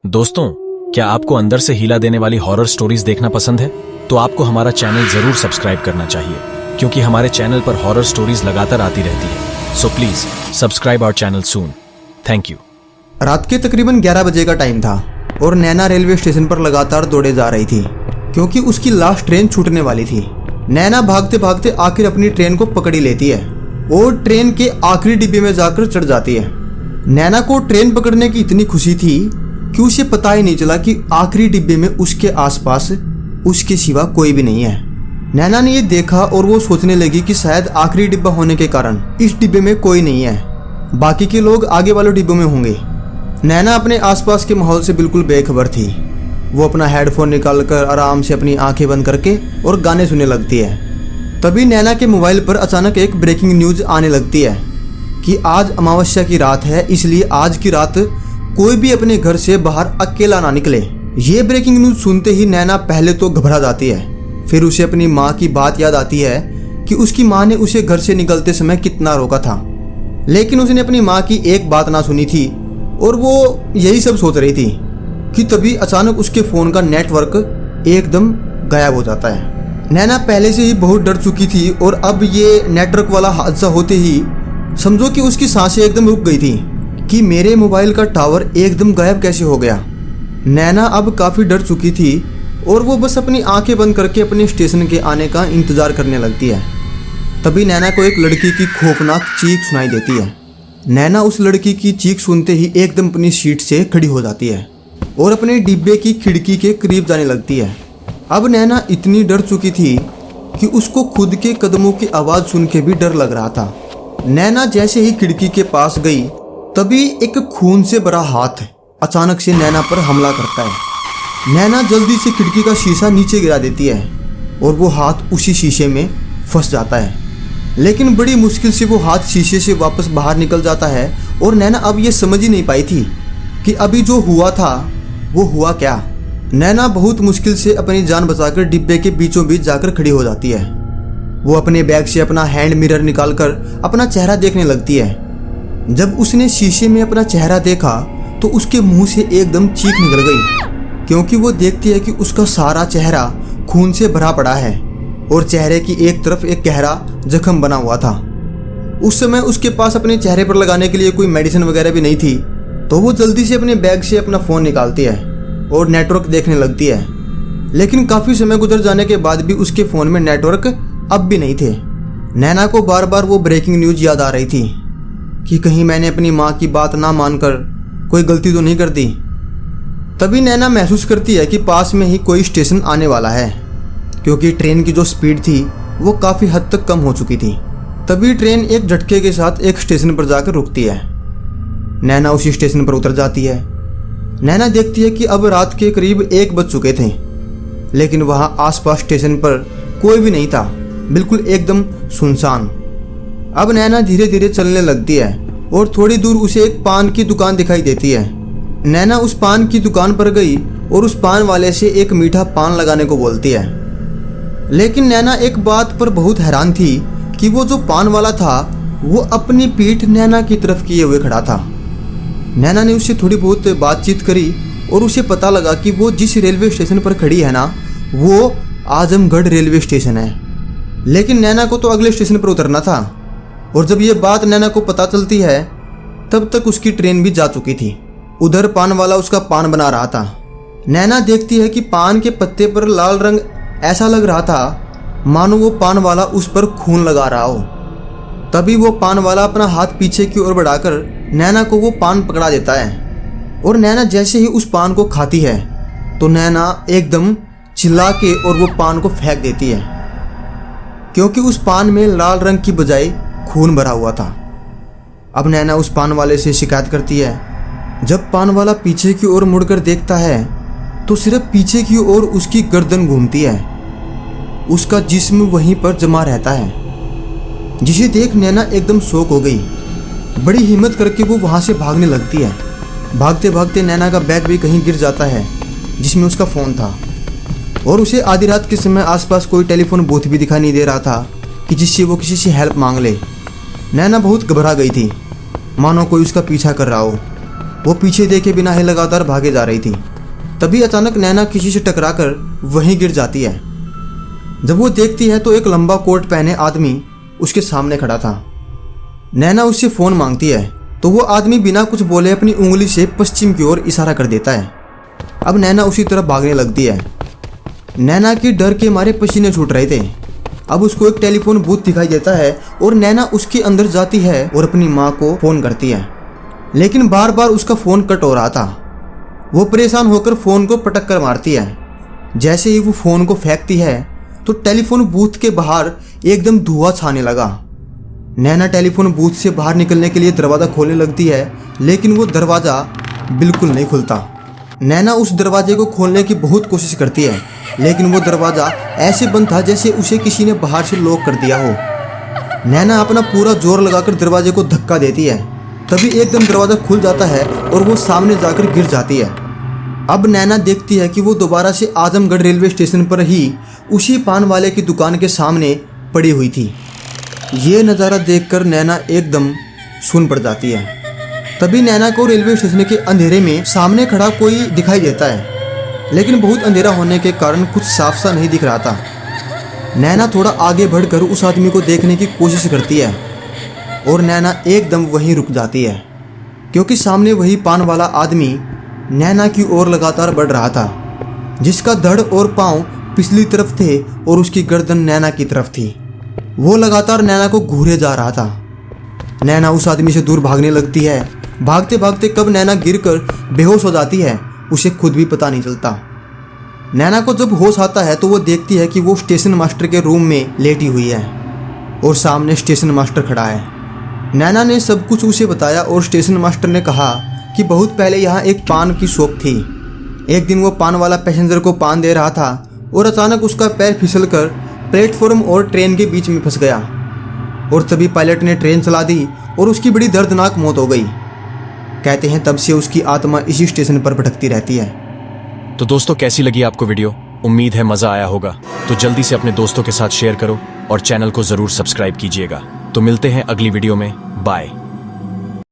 दोस्तों, क्या आपको अंदर से हिला देने वाली हॉरर स्टोरीज देखना पसंद है? तो आपको हमारा चैनल जरूर सब्सक्राइब करना चाहिए, क्योंकि हमारे चैनल पर हॉरर स्टोरीज लगातार आती रहती है। So please subscribe our channel soon. Thank you. रात के तकरीबन 11 बजे का टाइम था और नैना रेलवे स्टेशन पर लगातार दौड़े जा रही थी, क्योंकि उसकी लास्ट ट्रेन छूटने वाली थी। नैना भागते भागते आखिर अपनी ट्रेन को पकड़ ही लेती है और ट्रेन के आखिरी डिब्बे में जाकर चढ़ जाती है। नैना को ट्रेन पकड़ने की इतनी खुशी थी कि उसे पता ही नहीं चला कि आखिरी डिब्बे में उसके आसपास उसके सिवा कोई भी नहीं है। नैना ने ये देखा और वो सोचने लगी कि शायद आखिरी डिब्बा होने के कारण इस डिब्बे में कोई नहीं है, बाकी के लोग आगे वाले डिब्बों में होंगे। नैना अपने आसपास के माहौल से बिल्कुल बेखबर थी। वो अपना हेडफोन निकालकर आराम से अपनी आंखें बंद करके और गाने सुनने लगती है। तभी नैना के मोबाइल पर अचानक एक ब्रेकिंग न्यूज आने लगती है कि आज अमावस्या की रात है, इसलिए आज की रात कोई भी अपने घर से बाहर अकेला ना निकले। ये ब्रेकिंग न्यूज सुनते ही नैना पहले तो घबरा जाती है, फिर उसे अपनी माँ की बात याद आती है कि उसकी माँ ने उसे घर से निकलते समय कितना रोका था, लेकिन उसने अपनी माँ की एक बात ना सुनी थी और वो यही सब सोच रही थी कि तभी अचानक उसके फ़ोन का नेटवर्क एकदम गायब हो जाता है। नैना पहले से ही बहुत डर चुकी थी और अब ये नेटवर्क वाला हादसा होते ही समझो कि उसकी सांसें एकदम रुक गई थी कि मेरे मोबाइल का टावर एकदम गायब कैसे हो गया। नैना अब काफ़ी डर चुकी थी और वो बस अपनी आंखें बंद करके अपने स्टेशन के आने का इंतज़ार करने लगती है। तभी नैना को एक लड़की की खौफनाक चीख सुनाई देती है। नैना उस लड़की की चीख सुनते ही एकदम अपनी सीट से खड़ी हो जाती है और अपने डिब्बे की खिड़की के करीब जाने लगती है। अब नैना इतनी डर चुकी थी कि उसको खुद के कदमों की आवाज़ सुन के भी डर लग रहा था। नैना जैसे ही खिड़की के पास गई तभी एक खून से भरा हाथ अचानक से नैना पर हमला करता है। नैना जल्दी से खिड़की का शीशा नीचे गिरा देती है और वो हाथ उसी शीशे में फंस जाता है, लेकिन बड़ी मुश्किल से वो हाथ शीशे से वापस बाहर निकल जाता है और नैना अब ये समझ ही नहीं पाई थी कि अभी जो हुआ था वो हुआ क्या। नैना बहुत मुश्किल से अपनी जान बचाकर डिब्बे के बीचों बीच जाकर खड़ी हो जाती है। वो अपने बैग से अपना हैंड मिरर निकालकर अपना चेहरा देखने लगती है। जब उसने शीशे में अपना चेहरा देखा तो उसके मुंह से एकदम चीख निकल गई, क्योंकि वो देखती है कि उसका सारा चेहरा खून से भरा पड़ा है और चेहरे की एक तरफ एक गहरा जख्म बना हुआ था। उस समय उसके पास अपने चेहरे पर लगाने के लिए कोई मेडिसिन वगैरह भी नहीं थी, तो वो जल्दी से अपने बैग से अपना फ़ोन निकालती है और नेटवर्क देखने लगती है। लेकिन काफ़ी समय गुजर जाने के बाद भी उसके फ़ोन में नेटवर्क अब भी नहीं थे। नैना को बार बार वो ब्रेकिंग न्यूज़ याद आ रही थी कि कहीं मैंने अपनी माँ की बात ना मानकर कोई गलती तो नहीं कर दी। तभी नैना महसूस करती है कि पास में ही कोई स्टेशन आने वाला है, क्योंकि ट्रेन की जो स्पीड थी वो काफ़ी हद तक कम हो चुकी थी। तभी ट्रेन एक झटके के साथ एक स्टेशन पर जाकर रुकती है। नैना उसी स्टेशन पर उतर जाती है। नैना देखती है कि अब रात के करीब 1 बज चुके थे, लेकिन वहाँ आसपास स्टेशन पर कोई भी नहीं था, बिल्कुल एकदम सुनसान। अब नैना धीरे धीरे चलने लगती है और थोड़ी दूर उसे एक पान की दुकान दिखाई देती है। नैना उस पान की दुकान पर गई और उस पान वाले से एक मीठा पान लगाने को बोलती है, लेकिन नैना एक बात पर बहुत हैरान थी कि वो जो पान वाला था वो अपनी पीठ नैना की तरफ किए हुए खड़ा था। नैना ने उससे थोड़ी बहुत बातचीत करी और उसे पता लगा कि वो जिस रेलवे स्टेशन पर खड़ी है ना, वो आजमगढ़ रेलवे स्टेशन है, लेकिन नैना को तो अगले स्टेशन पर उतरना था। और जब ये बात नैना को पता चलती है तब तक उसकी ट्रेन भी जा चुकी थी। उधर पान वाला उसका पान बना रहा था। नैना देखती है कि पान के पत्ते पर लाल रंग ऐसा लग रहा था मानो वो पान वाला उस पर खून लगा रहा हो। तभी वो पान वाला अपना हाथ पीछे की ओर बढ़ाकर नैना को वो पान पकड़ा देता है और नैना जैसे ही उस पान को खाती है तो नैना एकदम चिल्ला के और वो पान को फेंक देती है, क्योंकि उस पान में लाल रंग की बजाय खून भरा हुआ था। अब नैना उस पान वाले से शिकायत करती है। जब पान वाला पीछे की ओर मुड़कर देखता है तो सिर्फ पीछे की ओर उसकी गर्दन घूमती है, उसका जिस्म वहीं पर जमा रहता है, जिसे देख नैना एकदम शॉक हो गई। बड़ी हिम्मत करके वो वहाँ से भागने लगती है। भागते भागते नैना का बैग भी कहीं गिर जाता है जिसमें उसका फ़ोन था, और उसे आधी रात के समय आसपास कोई टेलीफोन बूथ भी दिखाई नहीं दे रहा था कि जिससे वो किसी से हेल्प मांग ले। नैना बहुत घबरा गई थी, मानो कोई उसका पीछा कर रहा हो। वो पीछे देखे बिना ही लगातार भागे जा रही थी। तभी अचानक नैना किसी से टकराकर वहीं गिर जाती है। जब वो देखती है तो एक लंबा कोट पहने आदमी उसके सामने खड़ा था। नैना उससे फ़ोन मांगती है तो वो आदमी बिना कुछ बोले अपनी उंगली से पश्चिम की ओर इशारा कर देता है। अब नैना उसी तरफ भागने लगती है। नैना के डर के मारे पसीने छूट रहे थे। अब उसको एक टेलीफोन बूथ दिखाई देता है और नैना उसके अंदर जाती है और अपनी माँ को फ़ोन करती है, लेकिन बार बार उसका फ़ोन कट हो रहा था। वो परेशान होकर फ़ोन को पटक कर मारती है। जैसे ही वो फ़ोन को फेंकती है तो टेलीफोन बूथ के बाहर एकदम धुआं छाने लगा। नैना टेलीफोन बूथ से बाहर निकलने के लिए दरवाज़ा खोलने लगती है, लेकिन वो दरवाज़ा बिल्कुल नहीं खुलता। नैना उस दरवाजे को खोलने की बहुत कोशिश करती है, लेकिन वो दरवाज़ा ऐसे बंद था जैसे उसे किसी ने बाहर से लॉक कर दिया हो। नैना अपना पूरा जोर लगाकर दरवाजे को धक्का देती है। तभी एकदम दरवाज़ा खुल जाता है और वो सामने जाकर गिर जाती है। अब नैना देखती है कि वो दोबारा से आजमगढ़ रेलवे स्टेशन पर ही उसी पान वाले की दुकान के सामने पड़ी हुई थी। ये नज़ारा देखकर नैना एकदम सुन पड़ जाती है। तभी नैना को रेलवे स्टेशन के अंधेरे में सामने खड़ा कोई दिखाई देता है, लेकिन बहुत अंधेरा होने के कारण कुछ साफ सा नहीं दिख रहा था। नैना थोड़ा आगे बढ़कर उस आदमी को देखने की कोशिश करती है और नैना एकदम वहीं रुक जाती है, क्योंकि सामने वही पान वाला आदमी नैना की ओर लगातार बढ़ रहा था, जिसका धड़ और पाँव पिछली तरफ थे और उसकी गर्दन नैना की तरफ थी। वो लगातार नैना को घूरे जा रहा था। नैना उस आदमी से दूर भागने लगती है। भागते भागते कब नैना गिरकर बेहोश हो जाती है उसे खुद भी पता नहीं चलता। नैना को जब होश आता है तो वो देखती है कि वो स्टेशन मास्टर के रूम में लेटी हुई है और सामने स्टेशन मास्टर खड़ा है। नैना ने सब कुछ उसे बताया और स्टेशन मास्टर ने कहा कि बहुत पहले यहाँ एक पान की शॉप थी। एक दिन वो पान वाला पैसेंजर को पान दे रहा था और अचानक उसका पैर फिसलकर प्लेटफॉर्म और ट्रेन के बीच में फंस गया और तभी पायलट ने ट्रेन चला दी और उसकी बड़ी दर्दनाक मौत हो गई। कहते हैं तब से उसकी आत्मा इसी स्टेशन पर भटकती रहती है। तो दोस्तों, कैसी लगी आपको वीडियो? उम्मीद है मज़ा आया होगा। तो जल्दी से अपने दोस्तों के साथ शेयर करो और चैनल को ज़रूर सब्सक्राइब कीजिएगा। तो मिलते हैं अगली वीडियो में। बाय।